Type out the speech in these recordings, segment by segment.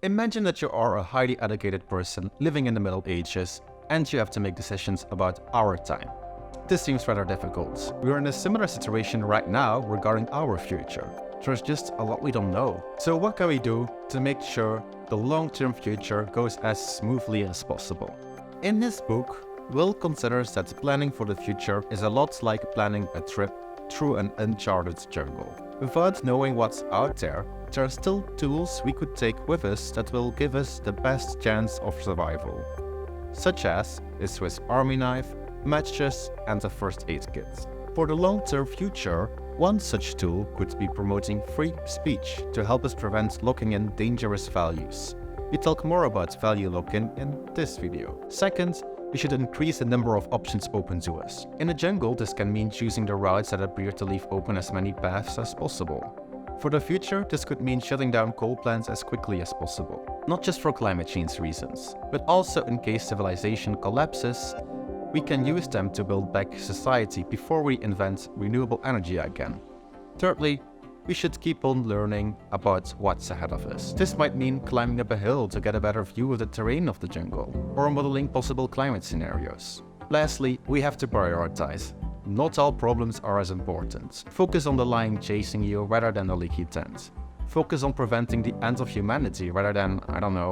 Imagine that you are a highly educated person living in the Middle Ages and you have to make decisions about our time. This seems rather difficult. We are in a similar situation right now regarding our future. There's just a lot we don't know. So what can we do to make sure the long-term future goes as smoothly as possible? In this book, Will considers that planning for the future is a lot like planning a trip through an uncharted jungle. Without knowing what's out there are still tools we could take with us that will give us the best chance of survival, such as a Swiss Army knife, matches, and a first aid kit. For the long-term future, one such tool could be promoting free speech to help us prevent locking in dangerous values. We talk more about value lock-in in this video. Second, we should increase the number of options open to us. In a jungle, this can mean choosing the routes that appear to leave open as many paths as possible. For the future, this could mean shutting down coal plants as quickly as possible. Not just for climate change reasons, but also in case civilization collapses, we can use them to build back society before we invent renewable energy again. Thirdly, we should keep on learning about what's ahead of us. This might mean climbing up a hill to get a better view of the terrain of the jungle, or modeling possible climate scenarios. Lastly, we have to prioritize. Not all problems are as important. Focus on the lion chasing you rather than the leaky tent. Focus on preventing the end of humanity rather than,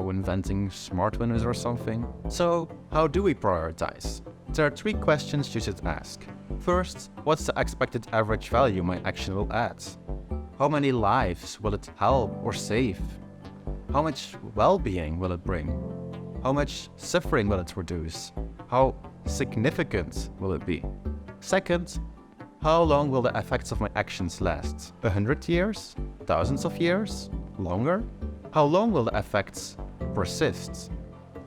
inventing smart windows or something. So, how do we prioritize? There are 3 questions you should ask. First, what's the expected average value my action will add? How many lives will it help or save? How much well-being will it bring? How much suffering will it reduce? How significant will it be? Second, how long will the effects of my actions last? 100 years? Thousands of years? Longer? How long will the effects persist?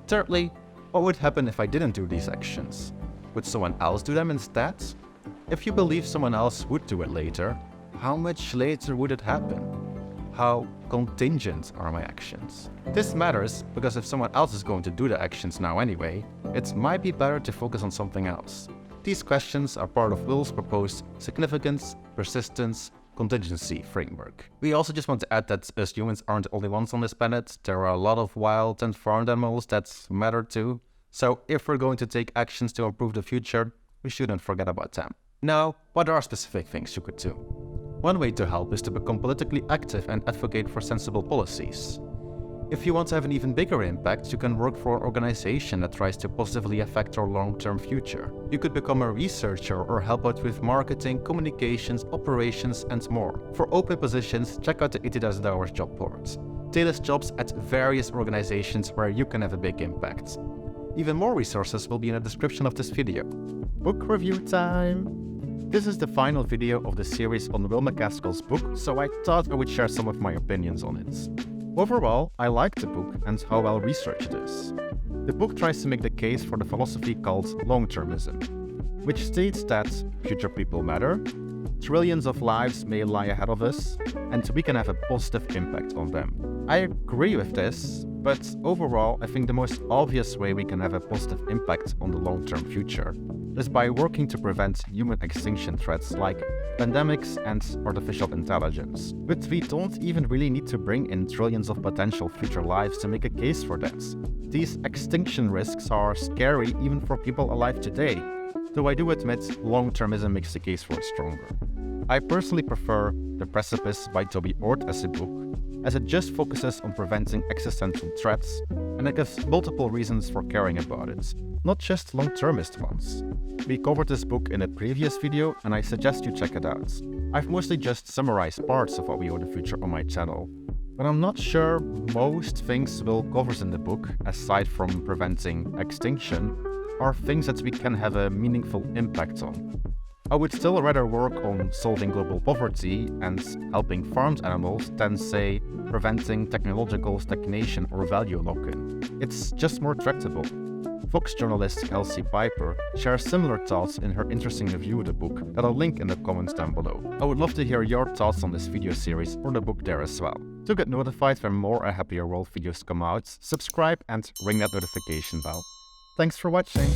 Thirdly, what would happen if I didn't do these actions? Would someone else do them instead? If you believe someone else would do it later, how much later would it happen? How contingent are my actions? This matters because if someone else is going to do the actions now anyway, it might be better to focus on something else. These questions are part of Will's proposed significance, persistence, contingency framework. We also just want to add that us humans aren't the only ones on this planet. There are a lot of wild and farmed animals that matter too. So if we're going to take actions to improve the future, we shouldn't forget about them. Now, what are specific things you could do? One way to help is to become politically active and advocate for sensible policies. If you want to have an even bigger impact, you can work for an organization that tries to positively affect our long-term future. You could become a researcher or help out with marketing, communications, operations, and more. For open positions, check out the 80,000 hours job board. They list jobs at various organizations where you can have a big impact. Even more resources will be in the description of this video. Book review time! This is the final video of the series on Will MacAskill's book, so I thought I would share some of my opinions on it. Overall, I like the book and how well researched it is. The book tries to make the case for the philosophy called long-termism, which states that future people matter, trillions of lives may lie ahead of us, and we can have a positive impact on them. I agree with this, but overall, I think the most obvious way we can have a positive impact on the long-term future is by working to prevent human extinction threats like pandemics and artificial intelligence. But we don't even really need to bring in trillions of potential future lives to make a case for that. These extinction risks are scary even for people alive today, though I do admit long-termism makes the case for it stronger. I personally prefer The Precipice by Toby Ord as a book, as it just focuses on preventing existential threats, and it gives multiple reasons for caring about it, not just long-termist ones. We covered this book in a previous video, and I suggest you check it out. I've mostly just summarized parts of what we owe the future on my channel, but I'm not sure most things Will covers in the book, aside from preventing extinction, are things that we can have a meaningful impact on. I would still rather work on solving global poverty and helping farmed animals than, say, preventing technological stagnation or value lock-in. It's just more tractable. Fox journalist Elsie Piper shares similar thoughts in her interesting review of the book that I'll link in the comments down below. I would love to hear your thoughts on this video series or the book there as well. To get notified when more A Happier World videos come out, subscribe and ring that notification bell. Thanks for watching!